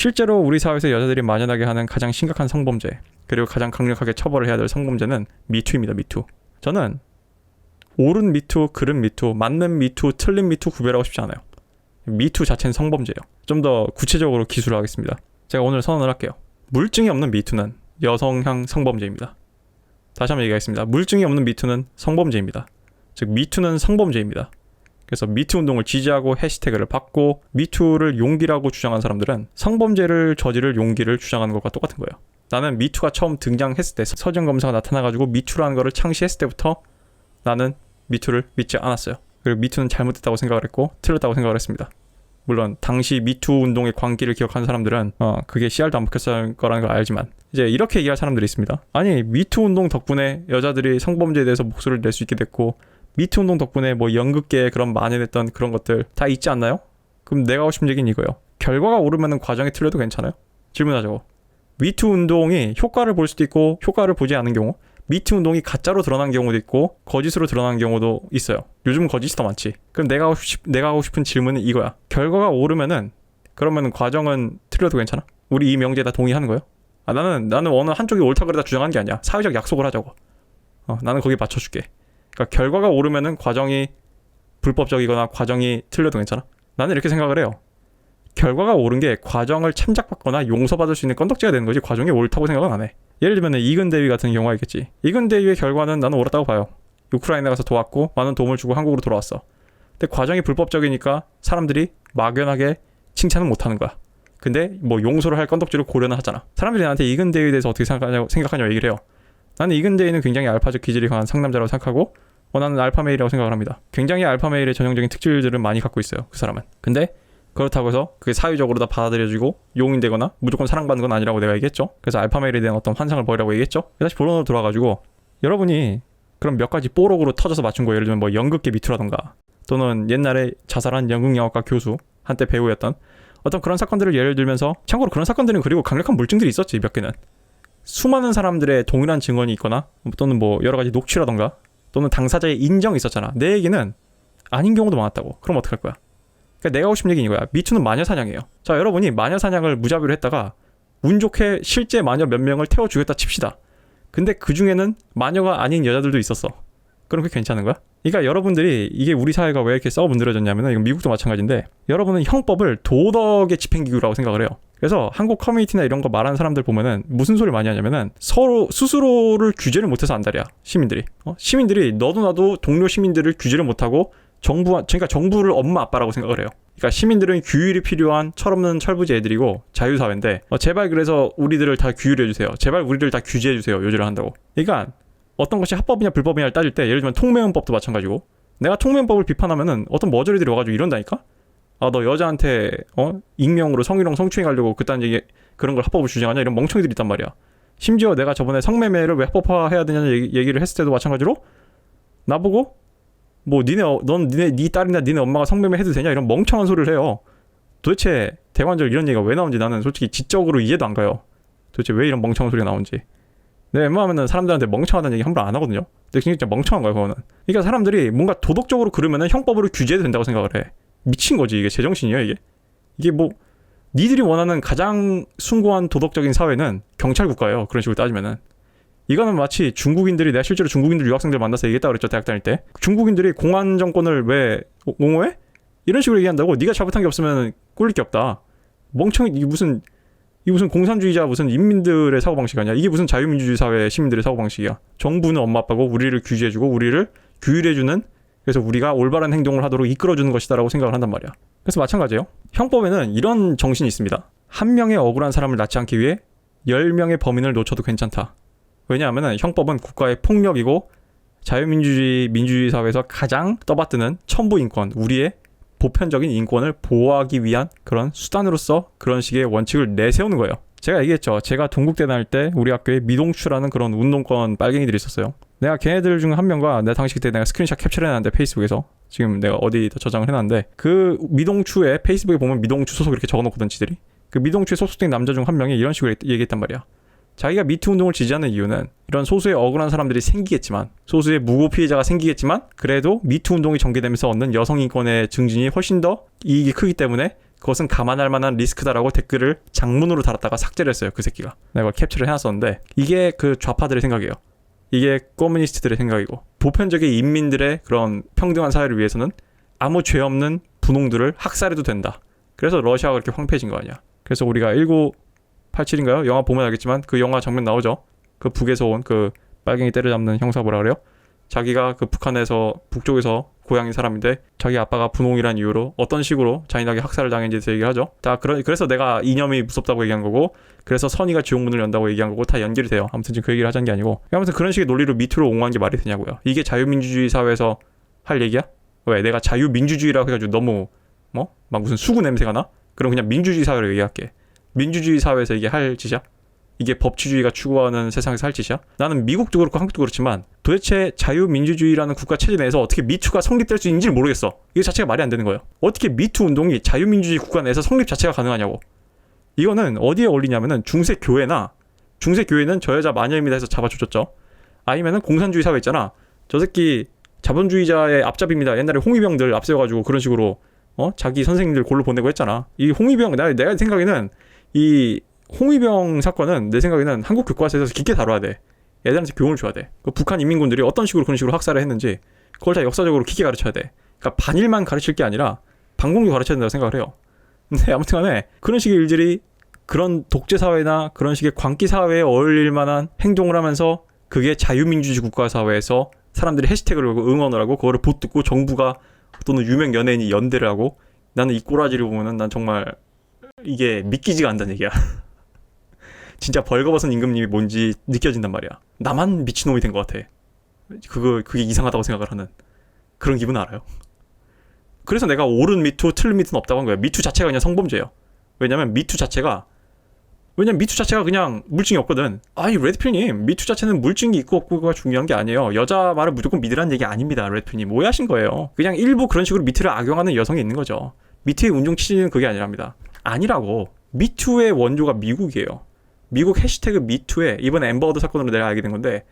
실제로 우리 사회에서 여자들이 만연하게 하는 가장 심각한 성범죄, 그리고 가장 강력하게 처벌을 해야 될 성범죄는 미투입니다. 미투. 저는 옳은 미투, 그른 미투, 맞는 미투, 틀린 미투 구별하고 싶지 않아요. 미투 자체는 성범죄예요. 좀 더 구체적으로 기술을 하겠습니다. 제가 오늘 선언을 할게요. 물증이 없는 미투는 여성향 성범죄입니다. 다시 한번 얘기하겠습니다. 물증이 없는 미투는 성범죄입니다. 즉 미투는 성범죄입니다. 그래서 미투 운동을 지지하고 해시태그를 받고 미투를 용기라고 주장한 사람들은 성범죄를 저지를 용기를 주장하는 것과 똑같은 거예요. 나는 미투가 처음 등장했을 때 서점 검사가 나타나가지고 미투라는 거를 창시했을 때부터 나는 미투를 믿지 않았어요. 그리고 미투는 잘못됐다고 생각을 했고 틀렸다고 생각을 했습니다. 물론 당시 미투 운동의 광기를 기억하는 사람들은 그게 씨알도 안 먹혔을 거라는 걸 알지만 이제 이렇게 얘기할 사람들이 있습니다. 아니 미투 운동 덕분에 여자들이 성범죄에 대해서 목소리를 낼 수 있게 됐고 미투 운동 덕분에 뭐 연극계에 그런 만연했던 그런 것들 다 있지 않나요? 그럼 내가 하고 싶은 얘기는 이거예요. 결과가 오르면 과정이 틀려도 괜찮아요? 질문하자고. 미투 운동이 효과를 볼 수도 있고 효과를 보지 않은 경우, 미투 운동이 가짜로 드러난 경우도 있고 거짓으로 드러난 경우도 있어요. 요즘은 거짓이 더 많지. 그럼 내가 하고 싶은 질문은 이거야. 결과가 오르면은 그러면 과정은 틀려도 괜찮아? 우리 이 명제에 다 동의하는 거예요? 나는 어느 한쪽이 옳다 그러다 주장하는 게 아니야. 사회적 약속을 하자고. 나는 거기에 맞춰줄게. 그러니까 결과가 오르면은 과정이 불법적이거나 과정이 틀려도 괜찮아? 나는 이렇게 생각을 해요. 결과가 옳은 게 과정을 참작받거나 용서받을 수 있는 건덕지가 되는 거지 과정이 옳다고 생각은 안 해. 예를 들면 이근 대위 같은 경우가 있겠지. 이근 대위의 결과는 나는 옳았다고 봐요. 우크라이나 가서 도왔고 많은 도움을 주고 한국으로 돌아왔어. 근데 과정이 불법적이니까 사람들이 막연하게 칭찬은 못하는 거야. 근데 뭐 용서를 할 건덕지를 고려는 하잖아. 사람들이 나한테 이근 대위에 대해서 어떻게 생각하냐고 얘기를 해요. 나는 이근 대위는 굉장히 알파적 기질이 강한 상남자라고 생각하고 나는 알파메일이라고 생각을 합니다. 굉장히 알파메일의 전형적인 특질들은 많이 갖고 있어요. 그 사람은. 근데 그렇다고 해서 그게 사회적으로 다 받아들여지고 용인되거나 무조건 사랑받는 건 아니라고 내가 얘기했죠. 그래서 알파메일에 대한 어떤 환상을 버리라고 얘기했죠. 다시 본론으로 돌아가지고 여러분이 그럼 몇 가지 뽀록으로 터져서 맞춘 거 예를 들면 뭐 연극계 미투라던가 또는 옛날에 자살한 연극영화과 교수 한때 배우였던 어떤 그런 사건들을 예를 들면서 참고로 그런 사건들은 그리고 강력한 물증들이 있었지 몇 개는. 수많은 사람들의 동일한 증언이 있거나 또는 뭐 여러 가지 녹취라던가 또는 당사자의 인정이 있었잖아. 내 얘기는 아닌 경우도 많았다고. 그럼 어떡할 거야? 그러니까 내가 하고 싶은 얘기는 이거야. 미투는 마녀 사냥이에요. 자, 여러분이 마녀 사냥을 무자비로 했다가 운 좋게 실제 마녀 몇 명을 태워 죽였다 칩시다. 근데 그 중에는 마녀가 아닌 여자들도 있었어. 그럼 그게 괜찮은 거야? 그러니까 여러분들이 이게 우리 사회가 왜 이렇게 썩어 문드러졌냐면은 이건 미국도 마찬가지인데 여러분은 형법을 도덕의 집행기구라고 생각을 해요. 그래서 한국 커뮤니티나 이런 거 말하는 사람들 보면은 무슨 소리를 많이 하냐면은 서로 스스로를 규제를 못해서 안달이야. 시민들이. 시민들이 너도 나도 동료 시민들을 규제를 못하고 그러니까 정부를 엄마 아빠라고 생각을 해요. 그러니까 시민들은 규율이 필요한 철없는 철부지 애들이고 자유사회인데 제발 그래서 우리들을 다 규율해주세요. 제발 우리를 다 규제해주세요. 요지를 한다고. 그러니까 어떤 것이 합법이냐 불법이냐를 따질 때 예를 들면 통매운법도 마찬가지고 내가 통매운법을 비판하면은 어떤 머저리들이 와가지고 이런다니까? 너 여자한테 익명으로 성희롱 성추행하려고 그딴 얘기 그런 걸 합법을 주장하냐 이런 멍청이들이 있단 말이야. 심지어 내가 저번에 성매매를 왜 합법화해야 되냐는 얘기를 했을 때도 마찬가지로 나보고 뭐 네 딸이나 니네 엄마가 성매매 해도 되냐 이런 멍청한 소리를 해요. 도대체 대관절 이런 얘기가 왜 나온지 나는 솔직히 지적으로 이해도 안 가요. 도대체 왜 이런 멍청한 소리가 나온지. 내가 웬만하면 사람들한테 멍청하다는 얘기 함부로 안 하거든요. 근데 진짜 멍청한 거야 그거는. 그러니까 사람들이 뭔가 도덕적으로 그러면은 형법으로 규제해도 된다고 생각을 해. 미친 거지 이게. 제정신이야 이게. 이게 뭐 니들이 원하는 가장 숭고한 도덕적인 사회는 경찰 국가예요. 그런 식으로 따지면은. 이거는 마치 중국인들이 내가 실제로 중국인들 유학생들 만나서 얘기했다고 그랬죠. 대학 다닐 때. 중국인들이 공안 정권을 왜 옹호해? 이런 식으로 얘기한다고. 네가 잘못한 게 없으면 꿀릴 게 없다. 멍청이. 이게 무슨 공산주의자 무슨 인민들의 사고방식 아니야. 이게 무슨 자유민주주의 사회 시민들의 사고방식이야. 정부는 엄마 아빠고 우리를 규제해주고 우리를 규율해주는 그래서 우리가 올바른 행동을 하도록 이끌어주는 것이다라고 생각을 한단 말이야. 그래서 마찬가지예요. 형법에는 이런 정신이 있습니다. 한 명의 억울한 사람을 낳지 않기 위해 10명의 범인을 놓쳐도 괜찮다. 왜냐하면 형법은 국가의 폭력이고 자유민주주의 민주주의 사회에서 가장 떠받드는 천부인권, 우리의 보편적인 인권을 보호하기 위한 그런 수단으로서 그런 식의 원칙을 내세우는 거예요. 제가 얘기했죠. 제가 동국대 다닐 때 우리 학교에 미동추라는 그런 운동권 빨갱이들이 있었어요. 내가 걔네들 중 한 명과 내가 당시 그때 내가 스크린샷 캡처를 해놨는데 페이스북에서 지금 내가 어디다 저장을 해놨는데 그 미동추에 페이스북에 보면 미동추 소속 이렇게 적어놓거든 지들이. 그 미동추에 소속된 남자 중 한 명이 이런 식으로 얘기했단 말이야. 자기가 미투 운동을 지지하는 이유는 이런 소수의 억울한 사람들이 생기겠지만 소수의 무고 피해자가 생기겠지만 그래도 미투 운동이 전개되면서 얻는 여성 인권의 증진이 훨씬 더 이익이 크기 때문에 그것은 감안할 만한 리스크다라고 댓글을 장문으로 달았다가 삭제를 했어요. 그 새끼가. 내가 이걸 캡처를 해놨었는데 이게 그 좌파들의 생각이에요. 이게 커뮤니스트들의 생각이고 보편적인 인민들의 그런 평등한 사회를 위해서는 아무 죄 없는 분홍들을 학살해도 된다. 그래서 러시아가 그렇게 황폐해진 거 아니야. 그래서 우리가 1987인가요? 영화 보면 알겠지만 그 영화 장면 나오죠. 그 북에서 온 그 빨갱이 때려잡는 형사 뭐라 그래요? 자기가 그 북쪽에서 고향인 사람인데 자기 아빠가 분홍이란 이유로 어떤 식으로 잔인하게 학살을 당했는지 얘기를 하죠. 다 그래서 내가 이념이 무섭다고 얘기한 거고 그래서 선의가 지옥문을 연다고 얘기한 거고 다 연결이 돼요. 아무튼 지금 그 얘기를 하자는 게 아니고 아무튼 그런 식의 논리로 미투를 옹호한 게 말이 되냐고요. 이게 자유민주주의 사회에서 할 얘기야? 왜? 내가 자유민주주의라고 해가지고 너무 막 무슨 수구 냄새가 나? 그럼 그냥 민주주의 사회로 얘기할게. 민주주의 사회에서 이게 할 짓이야? 이게 법치주의가 추구하는 세상에서 할 짓이야? 나는 미국도 그렇고 한국도 그렇지만 도대체 자유민주주의라는 국가 체제 내에서 어떻게 미투가 성립될 수 있는지를 모르겠어. 이게 자체가 말이 안 되는 거예요. 어떻게 미투 운동이 자유민주주의 국가 내에서 성립 자체가 가능하냐고. 이거는 어디에 어울리냐면은 중세교회는 저 여자 마녀입니다 해서 잡아주셨죠. 아니면은 공산주의 사회 있잖아. 저 새끼 자본주의자의 앞잡이입니다. 옛날에 홍위병들 앞세워가지고 그런 식으로 자기 선생님들 골로 보내고 했잖아. 이 홍위병 내가 생각에는 이 홍위병 사건은 내 생각에는 한국 교과서에서 깊게 다뤄야 돼. 애들한테 교훈을 줘야 돼. 그 북한 인민군들이 어떤 식으로 그런 식으로 학살을 했는지 그걸 다 역사적으로 깊게 가르쳐야 돼. 그러니까 반일만 가르칠 게 아니라 반공도 가르쳐야 된다고 생각을 해요. 근데 아무튼 간에 그런 식의 일들이 그런 독재사회나 그런 식의 광기사회에 어울릴 만한 행동을 하면서 그게 자유민주주의 국가사회에서 사람들이 해시태그를 걸고 응원을 하고 그거를 보듣고 정부가 또는 유명 연예인이 연대를 하고 나는 이 꼬라지를 보면은 난 정말 이게 믿기지가 않다는 얘기야. 진짜 벌거벗은 임금님이 뭔지 느껴진단 말이야. 나만 미친놈이 된 것 같아. 그게 이상하다고 생각을 하는 그런 기분 알아요? 그래서 내가 옳은 미투, 틀린 미투는 없다고 한 거야. 미투 자체가 그냥 성범죄예요. 왜냐면 미투 자체가 그냥 물증이 없거든. 아니 레드필님, 미투 자체는 물증이 있고 없고가 중요한 게 아니에요. 여자 말을 무조건 믿으라는 얘기 아닙니다. 레드필님 오해하신 거예요. 그냥 일부 그런 식으로 미투를 악용하는 여성이 있는 거죠. 미투의 운용 취지는 그게 아니랍니다. 아니라고. 미투의 원조가 미국이에요. 미국 해시태그 미투에 이번에 앰버워드 사건으로 내가 알게 된 건데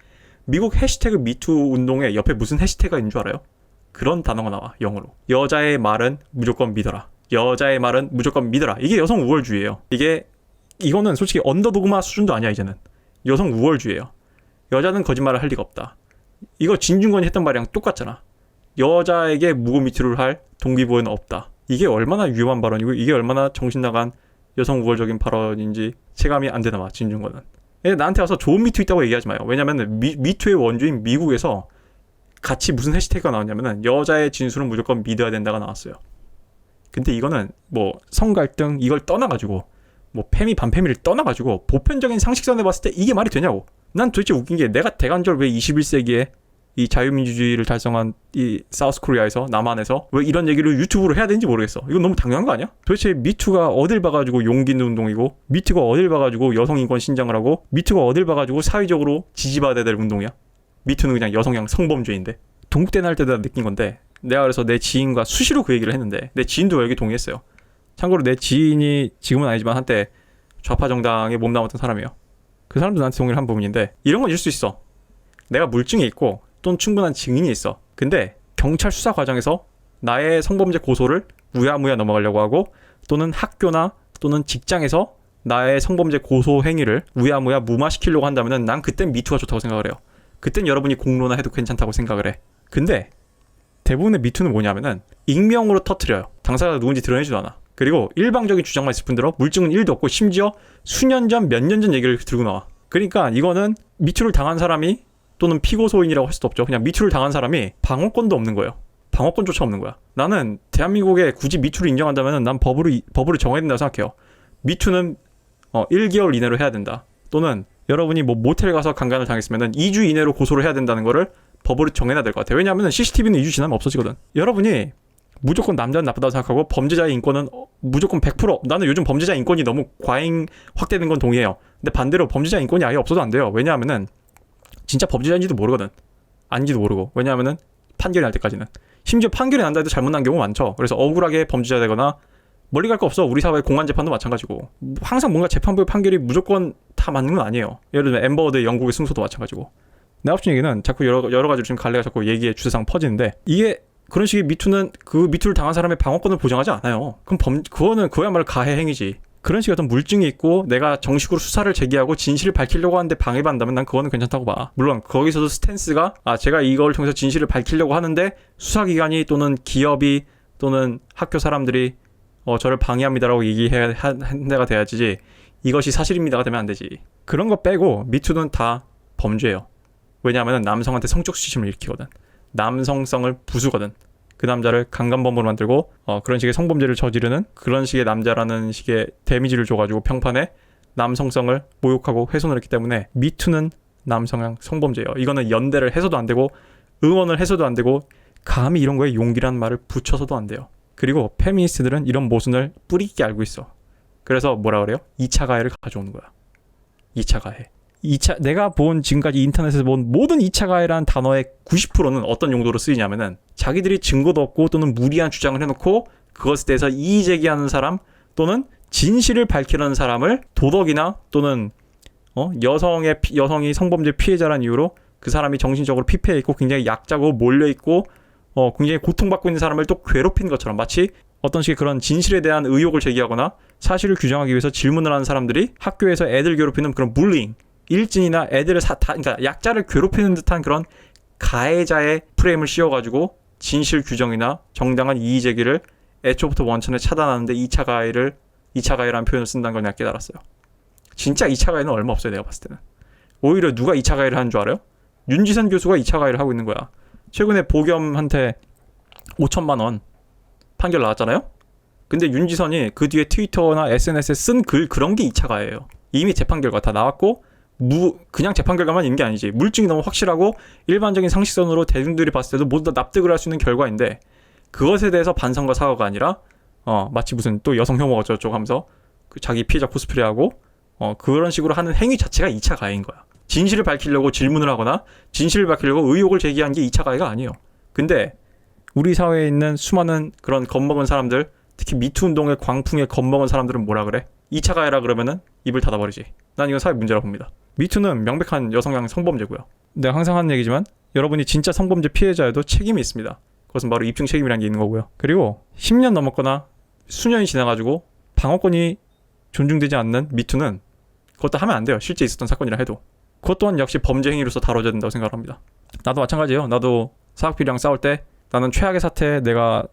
미국 해시태그 미투 운동에 옆에 무슨 해시태그가 있는 줄 알아요? 그런 단어가 나와. 영어로. 여자의 말은 무조건 믿어라. 여자의 말은 무조건 믿어라. 이게 여성 우월주의예요. 이거는 솔직히 언더도그마 수준도 아니야. 이제는 여성 우월주의예요. 여자는 거짓말을 할 리가 없다. 이거 진중권이 했던 말이랑 똑같잖아. 여자에게 무고미투를 할 동기부여는 없다. 이게 얼마나 위험한 발언이고 이게 얼마나 정신 나간 여성 우월적인 발언인지 체감이 안 되나 봐. 진중권은. 나한테 와서 좋은 미투 있다고 얘기하지 마요. 왜냐면 미투의 원주인 미국에서 같이 무슨 해시태그가 나왔냐면은 여자의 진술은 무조건 믿어야 된다가 나왔어요. 근데 이거는 뭐 성갈등 이걸 떠나가지고 뭐 패미 반패미를 떠나가지고 보편적인 상식선에 봤을 때 이게 말이 되냐고. 난 도대체 웃긴 게 내가 대관절 왜 21세기에 이 자유민주주의를 달성한 이 사우스코리아에서 남한에서 왜 이런 얘기를 유튜브로 해야 되는지 모르겠어. 이건 너무 당연한 거 아니야? 도대체 미투가 어딜 봐가지고 용기 있는 운동이고 미투가 어딜 봐가지고 여성인권 신장을 하고 미투가 어딜 봐가지고 사회적으로 지지받아야 될 운동이야? 미투는 그냥 여성향 성범죄인데. 동국대 날 때도 느낀 건데 내가 그래서 내 지인과 수시로 그 얘기를 했는데 내 지인도 여기 동의했어요. 참고로 내 지인이 지금은 아니지만 한때 좌파 정당에 몸담았던 사람이에요. 그 사람도 나한테 동의를 한 부분인데 이런 건 있을 수 있어. 내가 물증이 있고 또는 충분한 증인이 있어. 근데 경찰 수사 과정에서 나의 성범죄 고소를 무야무야 넘어가려고 하고 또는 학교나 또는 직장에서 나의 성범죄 고소 행위를 무야무야 무마시키려고 한다면 난 그땐 미투가 좋다고 생각을 해요. 그땐 여러분이 공로나 해도 괜찮다고 생각을 해. 근데 대부분의 미투는 뭐냐면은 익명으로 터트려요. 당사자가 누군지 드러내지도 않아. 그리고 일방적인 주장만 있을 뿐더러 물증은 1도 없고 심지어 수년 전 몇 년 전 얘기를 들고 나와. 그러니까 이거는 미투를 당한 사람이 또는 피고소인이라고 할 수도 없죠. 그냥 미투를 당한 사람이 방어권도 없는 거예요. 방어권조차 없는 거야. 나는 대한민국에 굳이 미투를 인정한다면 난 법으로 정해야 된다고 생각해요. 미투는 1개월 이내로 해야 된다. 또는 여러분이 뭐 모텔 가서 강간을 당했으면 2주 이내로 고소를 해야 된다는 거를 법으로 정해놔야 될 것 같아요. 왜냐하면 CCTV는 2주 지나면 없어지거든. 여러분이 무조건 남자는 나쁘다고 생각하고 범죄자의 인권은 무조건 100% 나는 요즘 범죄자 인권이 너무 과잉 확대된 건 동의해요. 근데 반대로 범죄자 인권이 아예 없어도 안 돼요. 왜냐하면은 진짜 범죄자인지도 모르거든. 아닌지도 모르고. 왜냐하면은 판결이 날 때까지는. 심지어 판결이 난다 해도 잘못 난 경우 많죠. 그래서 억울하게 범죄자 되거나 멀리 갈 거 없어. 우리 사회 공안 재판도 마찬가지고. 항상 뭔가 재판부의 판결이 무조건 다 맞는 건 아니에요. 예를 들면 앰버워드 영국의 승소도 마찬가지고. 내 앞선 얘기는 자꾸 여러 가지로 지금 갈래가 자꾸 얘기의 주세상 퍼지는데 이게 그런 식의 미투는 그 미투를 당한 사람의 방어권을 보장하지 않아요. 그럼 그거는 그야말로 가해 행위지. 그런 식의 어떤 물증이 있고 내가 정식으로 수사를 제기하고 진실을 밝히려고 하는데 방해받는다면 난 그거는 괜찮다고 봐. 물론 거기서도 스탠스가 제가 이걸 통해서 진실을 밝히려고 하는데 수사기관이 또는 기업이 또는 학교 사람들이 저를 방해합니다라고 얘기해야 한 데가 돼야지 이것이 사실입니다가 되면 안 되지. 그런 거 빼고 미투는 다 범죄예요. 왜냐하면 남성한테 성적 수치심을 일으키거든. 남성성을 부수거든. 그 남자를 강간범으로 만들고 그런 식의 성범죄를 저지르는 그런 식의 남자라는 식의 데미지를 줘가지고 평판에 남성성을 모욕하고 훼손을 했기 때문에 미투는 남성향 성범죄예요. 이거는 연대를 해서도 안 되고 응원을 해서도 안 되고 감히 이런 거에 용기라는 말을 붙여서도 안 돼요. 그리고 페미니스트들은 이런 모순을 뿌리 깊게 알고 있어. 그래서 뭐라 그래요? 2차 가해를 가져오는 거야. 2차 가해. 내가 본 지금까지 인터넷에서 본 모든 2차 가해라는 단어의 90%는 어떤 용도로 쓰이냐면은 자기들이 증거도 없고 또는 무리한 주장을 해놓고 그것에 대해서 이의 제기하는 사람 또는 진실을 밝히려는 사람을 도덕이나 또는 여성이 성범죄 피해자라는 이유로 그 사람이 정신적으로 피폐해 있고 굉장히 약자고 몰려 있고 굉장히 고통받고 있는 사람을 또 괴롭히는 것처럼 마치 어떤 식의 그런 진실에 대한 의혹을 제기하거나 사실을 규정하기 위해서 질문을 하는 사람들이 학교에서 애들 괴롭히는 그런 bullying 일진이나 애들을 그러니까 약자를 괴롭히는 듯한 그런 가해자의 프레임을 씌워가지고 진실 규정이나 정당한 이의 제기를 애초부터 원천에 차단하는데 2차 가해라는 표현을 쓴다는 걸 내가 깨달았어요. 진짜 2차 가해는 얼마 없어요. 내가 봤을 때는. 오히려 누가 2차 가해를 하는 줄 알아요? 윤지선 교수가 2차 가해를 하고 있는 거야. 최근에 보겸한테 5천만 원 판결 나왔잖아요. 근데 윤지선이 그 뒤에 트위터나 SNS에 쓴 글 그런 게 2차 가해예요. 이미 재판 결과 다 나왔고 그냥 재판 결과만 있는 게 아니지. 물증이 너무 확실하고 일반적인 상식선으로 대중들이 봤을 때도 모두 다 납득을 할 수 있는 결과인데 그것에 대해서 반성과 사과가 아니라 마치 무슨 또 여성 혐오 어쩌고저쩌고 하면서 자기 피해자 코스프레하고 그런 식으로 하는 행위 자체가 2차 가해인 거야. 진실을 밝히려고 질문을 하거나 진실을 밝히려고 의혹을 제기한 게 2차 가해가 아니에요. 근데 우리 사회에 있는 수많은 그런 겁먹은 사람들, 특히 미투 운동의 광풍에 겁먹은 사람들은 뭐라 그래? 2차 가해라 그러면은 입을 닫아버리지. 난 이건 사회 문제라고 봅니다. 미투는 명백한 여성향 성범죄고요. 내가 항상 하는 얘기지만 여러분이 진짜 성범죄 피해자여도 책임이 있습니다. 그것은 바로 입증 책임이라는 게 있는 거고요. 그리고 10년 넘었거나 수년이 지나가지고 방어권이 존중되지 않는 미투는 그것도 하면 안 돼요. 실제 있었던 사건이라 해도. 그것 또한 역시 범죄 행위로서 다뤄져야 된다고 생각을 합니다. 나도 마찬가지예요. 나도 사학비리랑 싸울 때 나는 최악의 사태에 내가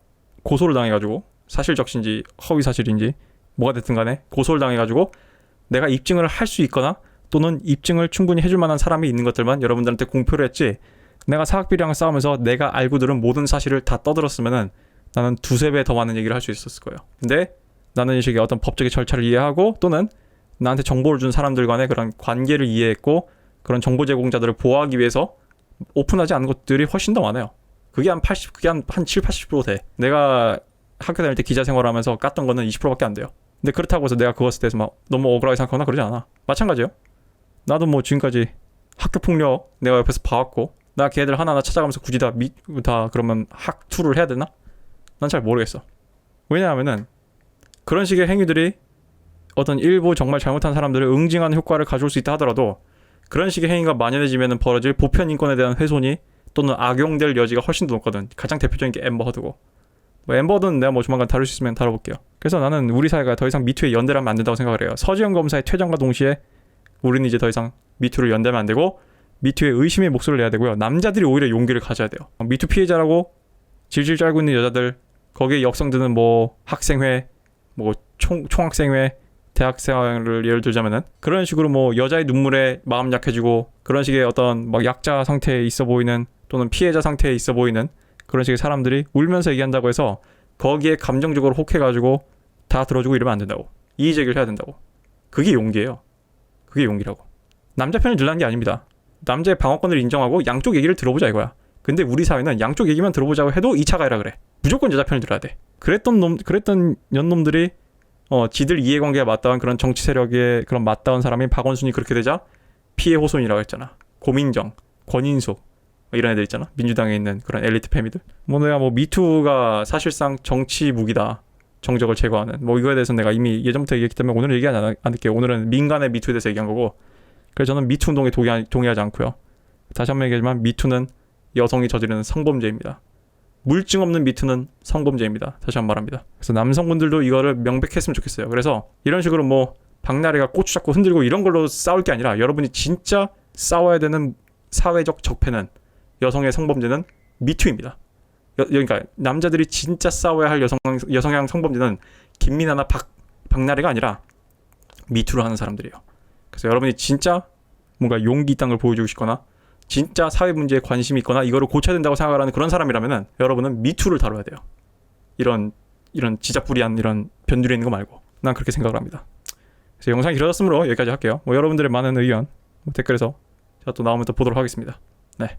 고소를 당해가지고 사실적신지 허위사실인지 뭐가 됐든 간에 고소를 당해가지고 내가 입증을 할 수 있거나 또는 입증을 충분히 해줄 만한 사람이 있는 것들만 여러분들한테 공표를 했지 내가 사학비리랑 싸우면서 내가 알고 들은 모든 사실을 다 떠들었으면은 나는 2-3배 더 많은 얘기를 할 수 있었을 거예요. 근데 나는 이 식의 어떤 법적인 절차를 이해하고 또는 나한테 정보를 준 사람들 간의 그런 관계를 이해했고 그런 정보 제공자들을 보호하기 위해서 오픈하지 않은 것들이 훨씬 더 많아요. 그게 한 7, 80% 돼. 내가 학교 다닐 때 기자 생활하면서 깠던 거는 20%밖에 안 돼요. 근데 그렇다고 해서 내가 그것에 대해서 막 너무 억울하게 생각하거나 그러지 않아. 마찬가지예요. 나도 뭐 지금까지 학교 폭력 내가 옆에서 봐왔고 나 걔들 하나하나 찾아가면서 굳이 다 그러면 학투를 해야 되나? 난 잘 모르겠어. 왜냐하면은 그런 식의 행위들이 어떤 일부 정말 잘못한 사람들을 응징하는 효과를 가져올 수 있다 하더라도 그런 식의 행위가 만연해지면 벌어질 보편 인권에 대한 훼손이 또는 악용될 여지가 훨씬 더 높거든. 가장 대표적인 게 앰버 허드고 앰버 허드는 내가 뭐 조만간 다룰 수 있으면 다뤄볼게요. 그래서 나는 우리 사회가 더 이상 미투에 연대를 하면 안 된다고 생각을 해요. 서지현 검사의 퇴장과 동시에 우리는 이제 더 이상 미투를 연대하면 안 되고 미투에 의심의 목소리를 내야 되고요. 남자들이 오히려 용기를 가져야 돼요. 미투 피해자라고 질질 짜고 있는 여자들 거기에 역성드는 뭐 학생회 뭐 총학생회 대학생활을 예를 들자면은 그런 식으로 뭐 여자의 눈물에 마음 약해지고 그런 식의 어떤 막 약자 상태에 있어 보이는 또는 피해자 상태에 있어 보이는 그런 식의 사람들이 울면서 얘기한다고 해서 거기에 감정적으로 혹해가지고 다 들어주고 이러면 안 된다고. 이의 제기를 해야 된다고. 그게 용기예요. 그게 용기라고. 남자 편을 들라는 게 아닙니다. 남자의 방어권을 인정하고 양쪽 얘기를 들어보자 이거야. 근데 우리 사회는 양쪽 얘기만 들어보자고 해도 2차 가해라 그래. 무조건 여자 편을 들어야 돼. 그랬던 년놈들이 지들 이해관계가 맞닿은 그런 정치 세력에 그런 맞닿은 사람이 박원순이 그렇게 되자 피해 호손이라고 했잖아. 고민정, 권인숙 이런 애들 있잖아. 민주당에 있는 그런 엘리트 패미들. 뭐 내가 뭐 미투가 사실상 정치 무기다. 정적을 제거하는. 뭐 이거에 대해서 내가 이미 예전부터 얘기했기 때문에 오늘은 얘기하지 않을게요. 오늘은 민간의 미투에 대해서 얘기한 거고. 그래서 저는 미투 운동에 동의하지 않고요. 다시 한번 얘기하지만 미투는 여성이 저지르는 성범죄입니다. 물증 없는 미투는 성범죄입니다. 다시 한번 말합니다. 그래서 남성분들도 이거를 명백했으면 좋겠어요. 그래서 이런 식으로 뭐 박나래가 고추 잡고 흔들고 이런 걸로 싸울 게 아니라 여러분이 진짜 싸워야 되는 사회적 적폐는 여성의 성범죄는 미투입니다. 그러니까 남자들이 진짜 싸워야 할 여성향 성범죄는 김민아나 박나래가 아니라 미투를 하는 사람들이에요. 그래서 여러분이 진짜 뭔가 용기 있다는 걸 보여주고 싶거나 진짜 사회 문제에 관심이 있거나 이거를 고쳐야 된다고 생각하는 그런 사람이라면은 여러분은 미투를 다뤄야 돼요. 이런 지잡부리한 이런 변두리 있는 거 말고. 난 그렇게 생각을 합니다. 그래서 영상이 길어졌으므로 여기까지 할게요. 뭐 여러분들의 많은 의견 댓글에서 제가 또 나오면 또 보도록 하겠습니다. 네.